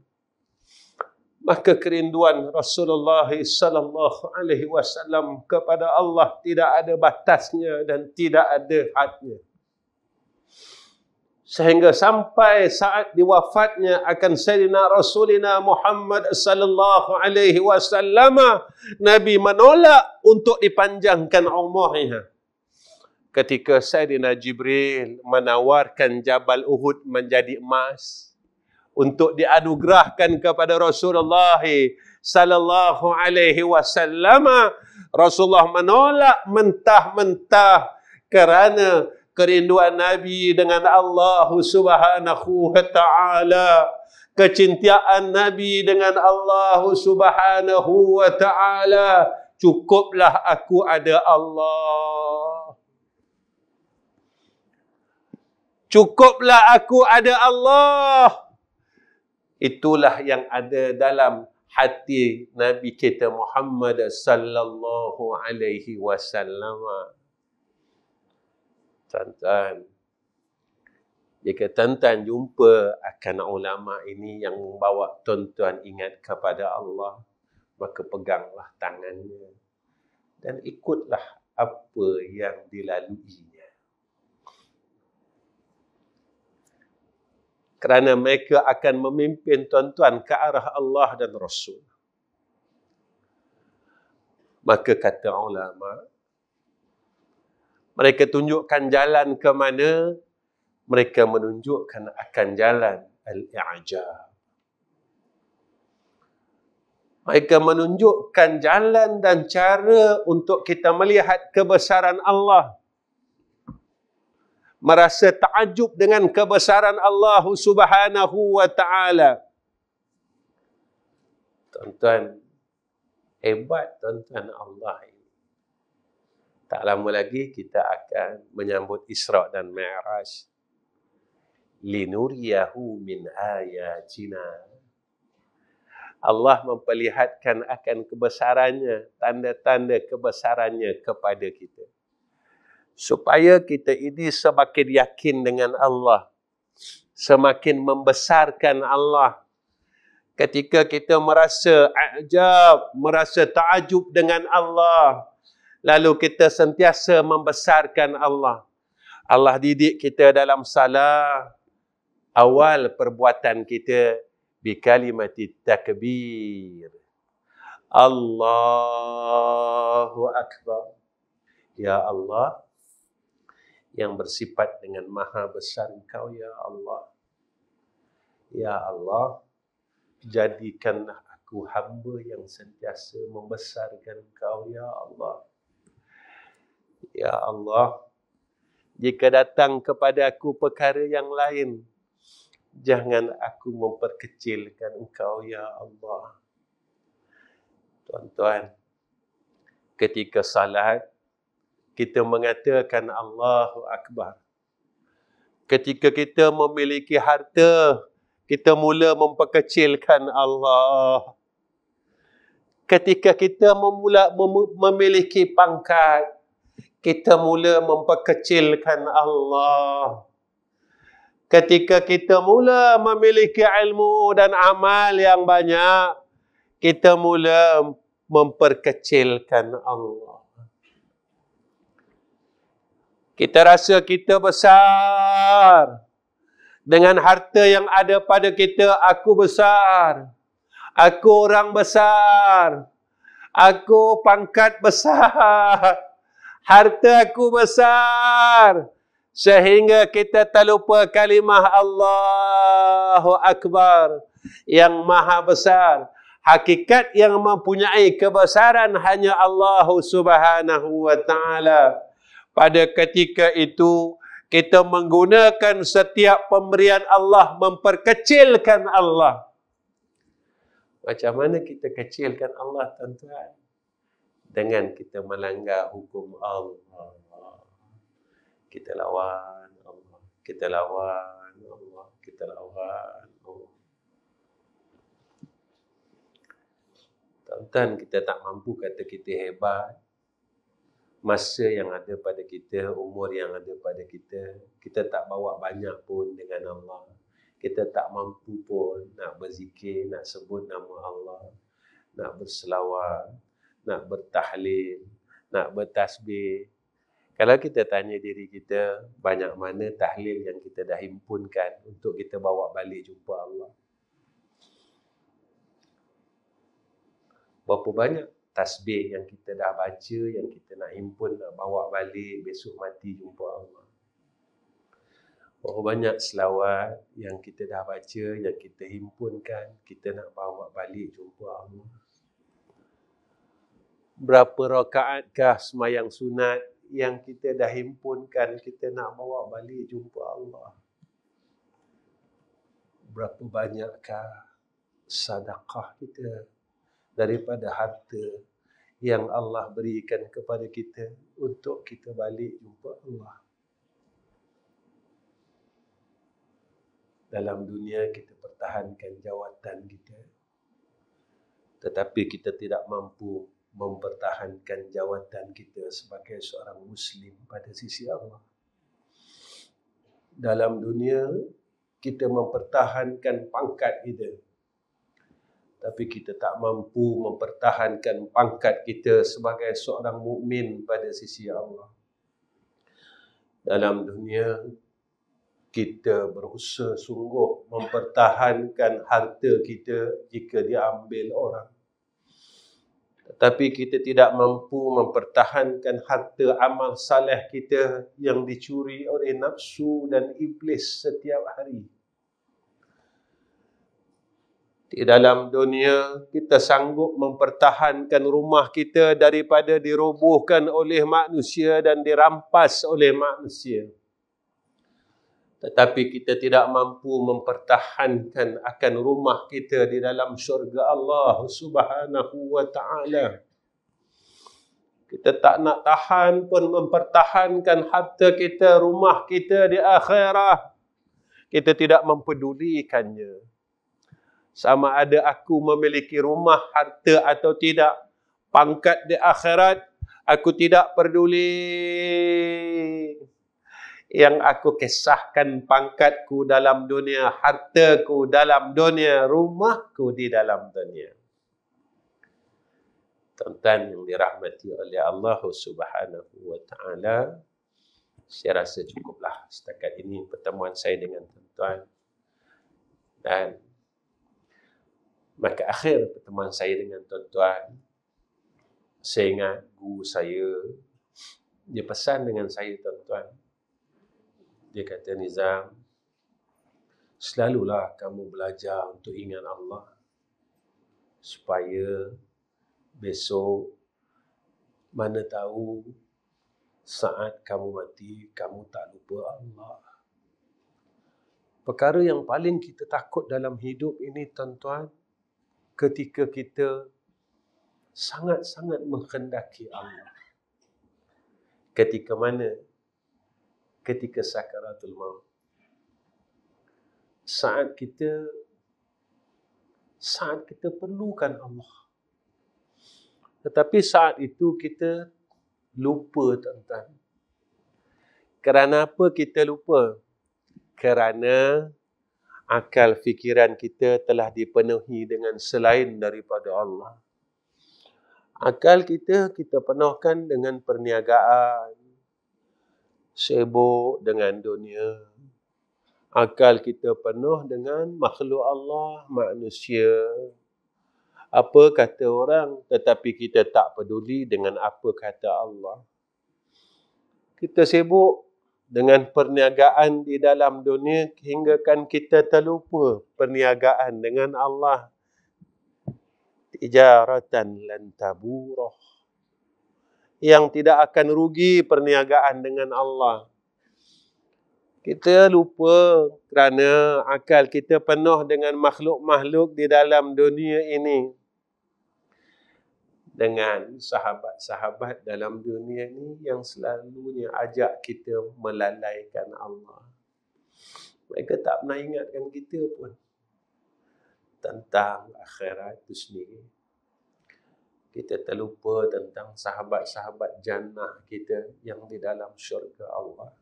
Maka kerinduan Rasulullah sallallahu alaihi wasallam kepada Allah tidak ada batasnya dan tidak ada hadnya. Sehingga sampai saat diwafatnya akan Sayyidina Rasulina Muhammad sallallahu alaihi wasallam, Nabi menolak untuk dipanjangkan umurnya. Ketika Sayyidina Jibril menawarkan Jabal Uhud menjadi emas untuk dianugerahkan kepada Rasulullah sallallahu alaihi wasallam, Rasulullah menolak mentah-mentah kerana kerinduan Nabi dengan Allah Subhanahu wa ta'ala. Kecintaan Nabi dengan Allah Subhanahu wa ta'ala. Cukuplah aku ada Allah. Cukuplah aku ada Allah. Itulah yang ada dalam hati Nabi kita Muhammad sallallahu alaihi wasallam. Tuan-tuan, jika tuan-tuan jumpa akan ulama ini yang membawa tuan-tuan ingat kepada Allah, maka peganglah tangannya dan ikutlah apa yang dilaluinya. Kerana mereka akan memimpin tuan-tuan ke arah Allah dan Rasul. Maka kata ulama, mereka tunjukkan jalan ke mana? Mereka menunjukkan akan jalan al-i'jab. Mereka menunjukkan jalan dan cara untuk kita melihat kebesaran Allah. Merasa takjub dengan kebesaran Allah Subhanahu wa ta'ala. Tuan-tuan, hebat tuan-tuan Allah ini. Tak lama lagi kita akan menyambut Isra dan Mi'raj. Linuriyahu min ayatina. Allah memperlihatkan akan kebesarannya, tanda-tanda kebesarannya kepada kita. Supaya kita ini semakin yakin dengan Allah. Semakin membesarkan Allah. Ketika kita merasa ajab, merasa ta'ajub dengan Allah, lalu kita sentiasa membesarkan Allah. Allah didik kita dalam salah, awal perbuatan kita bi kalimati takbir. Allahu Akbar. Ya Allah, yang bersifat dengan maha besar Engkau, ya Allah. Ya Allah, jadikanlah aku hamba yang sentiasa membesarkan Engkau, ya Allah. Ya Allah, jika datang kepada aku perkara yang lain, jangan aku memperkecilkan Engkau, ya Allah. Tuan-tuan, ketika salat, kita mengatakan Allahu Akbar. Ketika kita memiliki harta, kita mula memperkecilkan Allah. Ketika kita memiliki pangkat, kita mula memperkecilkan Allah. Ketika kita mula memiliki ilmu dan amal yang banyak, kita mula memperkecilkan Allah. Kita rasa kita besar. Dengan harta yang ada pada kita, aku besar. Aku orang besar. Aku pangkat besar. Harta aku besar. Sehingga kita terlupa kalimah Allahu Akbar yang maha besar. Hakikat yang mempunyai kebesaran hanya Allah Subhanahu wa ta'ala. Pada ketika itu, kita menggunakan setiap pemberian Allah, memperkecilkan Allah. Macam mana kita kecilkan Allah, tuan-tuan? Dengan kita melanggar hukum Allah. Kita lawan Allah. Kita lawan Allah. Kita lawan Allah. Tuan-tuan, kita tak mampu kata kita hebat. Masa yang ada pada kita, umur yang ada pada kita, kita tak bawa banyak pun dengan Allah. Kita tak mampu pun nak berzikir, nak sebut nama Allah, nak berselawat, nak bertahlil, nak bertasbih. Kalau kita tanya diri kita, banyak mana tahlil yang kita dah himpunkan untuk kita bawa balik jumpa Allah? Berapa banyak tasbih yang kita dah baca, yang kita nak himpun, nak bawa balik besok mati jumpa Allah? Berapa banyak selawat yang kita dah baca, yang kita himpunkan, kita nak bawa balik jumpa Allah? Berapa rakaatkah sembahyang sunat yang kita dah himpunkan, kita nak bawa balik jumpa Allah? Berapa banyakkah sedekah kita daripada harta yang Allah berikan kepada kita untuk kita balik jumpa Allah? Dalam dunia kita pertahankan jawatan kita, tetapi kita tidak mampu mempertahankan jawatan kita sebagai seorang Muslim pada sisi Allah. Dalam dunia kita mempertahankan pangkat kita, tapi kita tak mampu mempertahankan pangkat kita sebagai seorang mukmin pada sisi Allah. Dalam dunia kita berusaha sungguh mempertahankan harta kita jika diambil orang. Tetapi kita tidak mampu mempertahankan harta amal saleh kita yang dicuri oleh nafsu dan iblis setiap hari. Di dalam dunia, kita sanggup mempertahankan rumah kita daripada dirobohkan oleh manusia dan dirampas oleh manusia. Tetapi kita tidak mampu mempertahankan akan rumah kita di dalam syurga Allah Subhanahu wa ta'ala. Kita tak nak tahan pun mempertahankan harta kita, rumah kita di akhirat. Kita tidak mempedulikannya. Sama ada aku memiliki rumah, harta atau tidak, pangkat di akhirat, aku tidak peduli. Yang aku kisahkan pangkatku dalam dunia, hartaku dalam dunia, rumahku di dalam dunia. Tuan-tuan yang dirahmati oleh Allah Subhanahu wa Ta'ala, saya rasa cukuplah setakat ini pertemuan saya dengan tuan-tuan. Dan maka akhir pertemuan saya dengan tuan-tuan, saya ingat guru saya, dia pesan dengan saya, tuan-tuan. Dia kata, Nizam, selalulah kamu belajar untuk ingat Allah, supaya besok mana tahu saat kamu mati, kamu tak lupa Allah. Perkara yang paling kita takut dalam hidup ini, tuan-tuan, ketika kita sangat-sangat menghendaki Allah. Ketika mana? Ketika sakaratul maut. Saat kita perlukan Allah. Tetapi saat itu kita lupa, tuan-tuan. Kerana apa kita lupa? Kerana akal fikiran kita telah dipenuhi dengan selain daripada Allah. Akal kita penuhkan dengan perniagaan, sibuk dengan dunia. Akal kita penuh dengan makhluk Allah, manusia. Apa kata orang, tetapi kita tak peduli dengan apa kata Allah. Kita sibuk dengan perniagaan di dalam dunia hinggakan kita terlupa perniagaan dengan Allah. Tijaratan lan taburah. Yang tidak akan rugi perniagaan dengan Allah. Kita lupa kerana akal kita penuh dengan makhluk-makhluk di dalam dunia ini. Dengan sahabat-sahabat dalam dunia ini yang selalunya ajak kita melalaikan Allah. Mereka tak pernah ingatkan kita pun tentang akhirat itu sendiri. Kita terlupa tentang sahabat-sahabat jannah kita yang di dalam syurga Allah.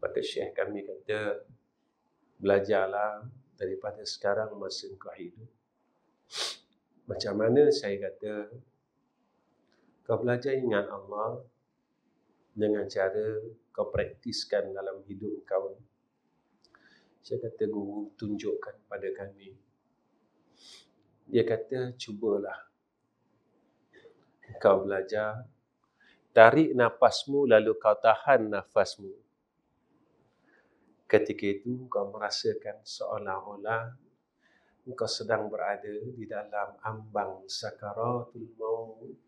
Maka Syekh kami kata, belajarlah daripada sekarang masa kau hidup. Macam mana saya kata, kau belajar ingat Allah dengan cara kau praktiskan dalam hidup kau. Saya kata, guru tunjukkan pada kami. Dia kata, cubalah. Kau belajar, tarik nafasmu lalu kau tahan nafasmu. Ketika itu kau merasakan seolah-olah engkau sedang berada di dalam ambang sakaratul maut.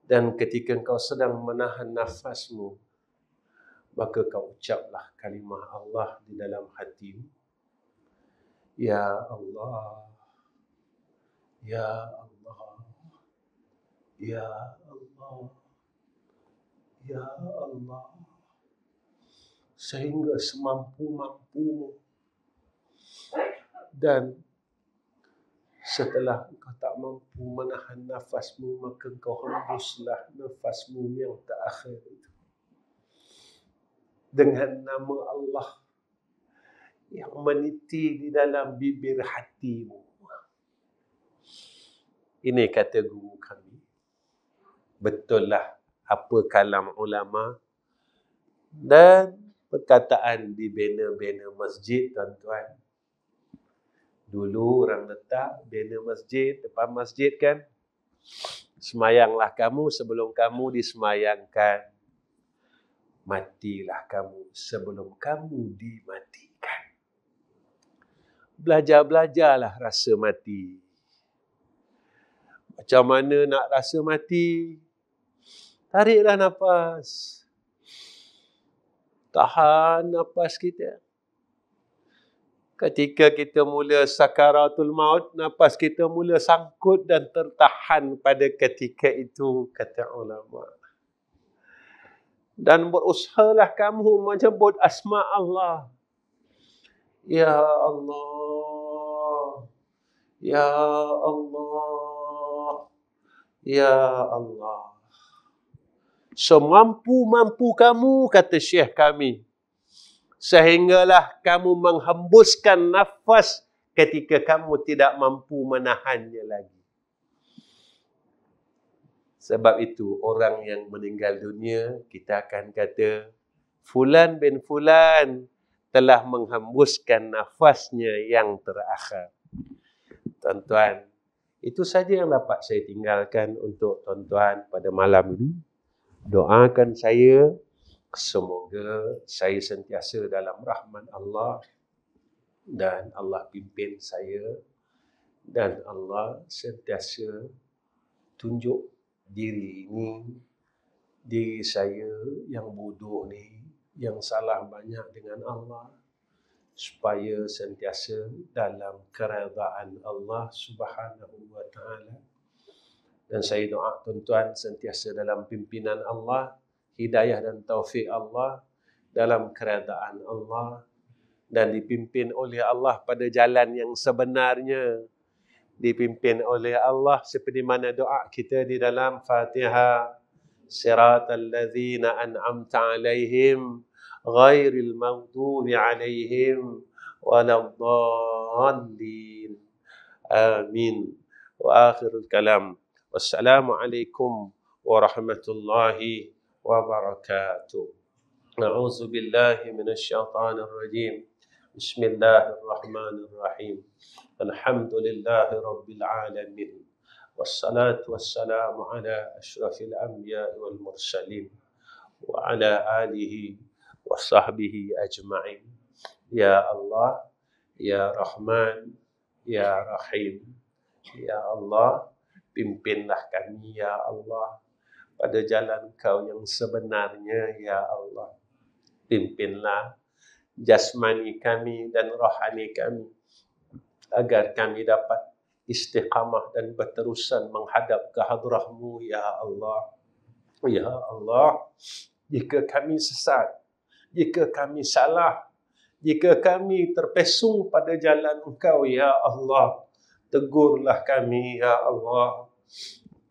Dan ketika engkau sedang menahan nafasmu, maka kau ucaplah kalimah Allah di dalam hatimu. Ya Allah, Ya Allah, Ya Allah, Ya Allah. Sehingga semampu-mampumu. Dan setelah engkau tak mampu menahan nafasmu, maka engkau hembuslah nafasmu yang terakhir itu. Dengan nama Allah yang meniti di dalam bibir hatimu. Ini kata guru kami. Betul lah apa kalam ulama dan perkataan di bena-bena masjid, tuan-tuan. Dulu orang letak bena masjid, depan masjid kan. Semayanglah kamu sebelum kamu disemayangkan. Matilah kamu sebelum kamu dimatikan. Belajar-belajarlah rasa mati. Macam mana nak rasa mati? Tariklah nafas. Tahan nafas kita. Ketika kita mula sakaratul maut, nafas kita mula sangkut dan tertahan pada ketika itu, kata ulama. Dan berusahalah kamu menyebut asma Allah. Ya Allah, Ya Allah, Ya Allah. Semampu-mampu kamu, kata Syekh kami. Sehinggalah kamu menghembuskan nafas ketika kamu tidak mampu menahannya lagi. Sebab itu orang yang meninggal dunia, kita akan kata, Fulan bin Fulan telah menghembuskan nafasnya yang terakhir. Tuan-tuan, itu saja yang dapat saya tinggalkan untuk tuan-tuan pada malam ini. Doakan saya, semoga saya sentiasa dalam rahmat Allah dan Allah pimpin saya dan Allah sentiasa tunjuk diri saya yang bodoh ni, yang salah banyak dengan Allah, supaya sentiasa dalam keredaan Allah Subhanahu wa Ta'ala. Dan saya doa tuan-tuan sentiasa dalam pimpinan Allah, hidayah dan taufik Allah, dalam keredaan Allah, dan dipimpin oleh Allah pada jalan yang sebenarnya, dipimpin oleh Allah seperti mana doa kita di dalam Fatihah, Siratal ladzina an'amta alaihim ghairil maghdubi alaihim waladdallin. Amin. Wa akhirul kalam. Wassalamualaikum warahmatullahi wabarakatuh. A'udzu billahi minasyaitonir rajim. Bismillahirrahmanirrahim. Alhamdulillahi rabbil alamin. Wassalatu wassalamu ala asyrafil anbiya wal mursalin wa ala alihi wa sahbihi ajma'in. Ya Allah, Ya Rahman, Ya Rahim. Ya Allah, pimpinlah kami, Ya Allah, pada jalan Kau yang sebenarnya, Ya Allah. Pimpinlah jasmani kami dan rohani kami, agar kami dapat istiqamah dan berterusan menghadap ke hadrah-Mu, Ya Allah. Ya Allah, jika kami sesat, jika kami salah, jika kami terpesong pada jalan Engkau, Ya Allah, tegurlah kami, Ya Allah.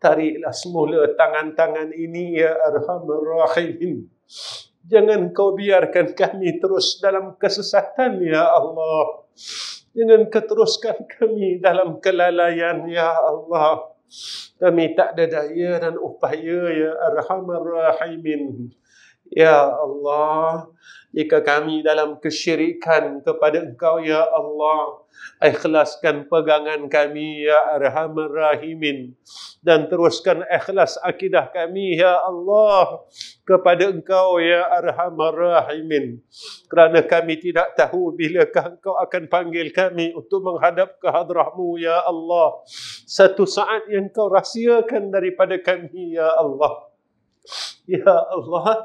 Tariklah semula tangan-tangan ini, Ya Arhamar Rahimin. Jangan Kau biarkan kami terus dalam kesesatan, Ya Allah. Jangan Kau teruskan kami dalam kelalaian, Ya Allah. Kami tak ada daya dan upaya, Ya Arhamar Rahimin. Ya Allah, jika kami dalam kesyirikan kepada Engkau, Ya Allah, ikhlaskan pegangan kami, Ya Arhamar Rahimin. Dan teruskan ikhlas akidah kami, Ya Allah, kepada Engkau, Ya Arhamar Rahimin. Kerana kami tidak tahu bilakah Engkau akan panggil kami untuk menghadap ke hadrah-Mu, Ya Allah. Satu saat yang Kau rahsiakan daripada kami, Ya Allah. Ya Allah,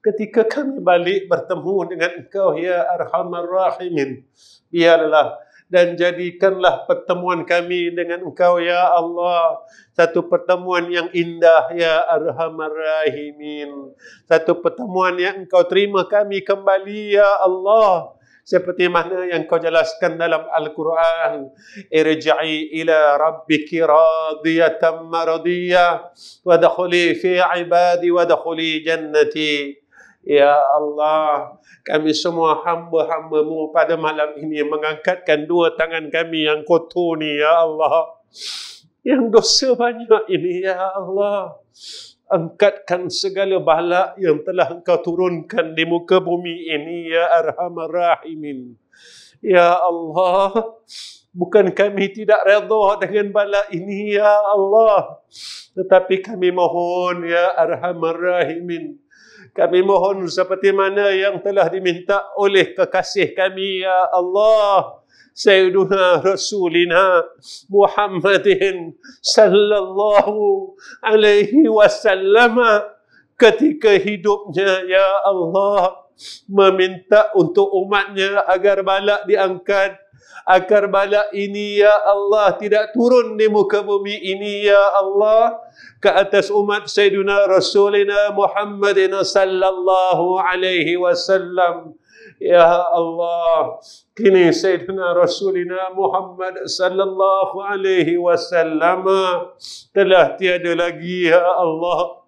ketika kami balik bertemu dengan Engkau, Ya Arhamar Rahimin, biarlah dan jadikanlah pertemuan kami dengan Engkau, Ya Allah, satu pertemuan yang indah, Ya Arhamar Rahimin. Satu pertemuan yang Engkau terima kami kembali, Ya Allah. Seperti mana yang Kau jelaskan dalam Al-Quran, irji'i ila rabbiki radiyatan maradiyah wadkhuli fi ibadi wadkhuli jannati. Ya Allah, kami semua hamba-hamba-Mu pada malam ini mengangkatkan dua tangan kami yang kotor ni, Ya Allah, yang dosa banyak ini, Ya Allah. Angkatkan segala bala yang telah Engkau turunkan di muka bumi ini, Ya Arhamar Rahimin. Ya Allah, bukan kami tidak redha dengan bala ini, Ya Allah, tetapi kami mohon, Ya Arhamar Rahimin, kami mohon seperti mana yang telah diminta oleh kekasih kami, Ya Allah, Sayyiduna Rasulina Muhammadin sallallahu alaihi wasallam, ketika hidupnya, Ya Allah, meminta untuk umatnya agar bala diangkat, agar bala ini, Ya Allah, tidak turun di muka bumi ini, Ya Allah, ke atas umat Sayyiduna Rasulina Muhammadin sallallahu alaihi wasallam. Ya Allah, kini Sayyidina Rasulina Muhammad sallallahu alaihi wasallam telah tiada lagi, Ya Allah.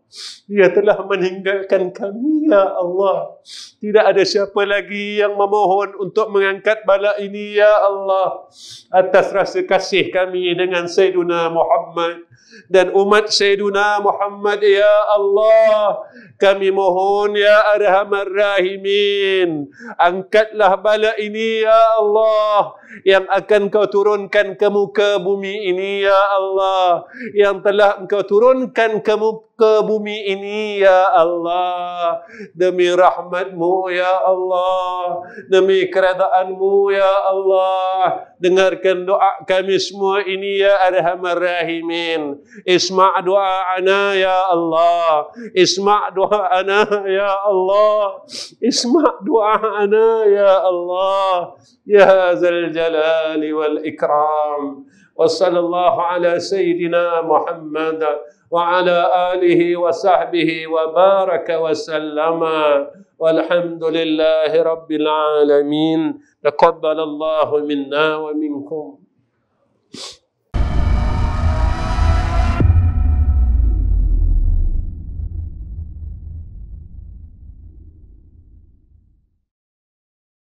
Dia telah meninggalkan kami, Ya Allah. Tidak ada siapa lagi yang memohon untuk mengangkat bala ini, Ya Allah. Atas rasa kasih kami dengan Sayyidina Muhammad dan umat Sayyiduna Muhammad, ya Allah. Kami mohon ya Arhamar Rahimin, angkatlah bala ini ya Allah, yang akan kau turunkan ke muka bumi ini ya Allah, yang telah engkau turunkan ke muka bumi ini ya Allah, demi rahmat-Mu ya Allah, demi keredaanmu ya Allah. Dengarkan doa kami semua ini ya Arhamar Rahimin. Isma' du'a'ana ya Allah, isma' du'a'ana ya Allah, isma' du'a'ana ya Allah, ya zal jalali wal ikram. Wa sallallahu ala sayyidina Muhammad wa ala alihi wa sahbihi wa baraka wa sallama. Walhamdulillahi rabbil alamin. Taqabbalallahu minna wa minkum.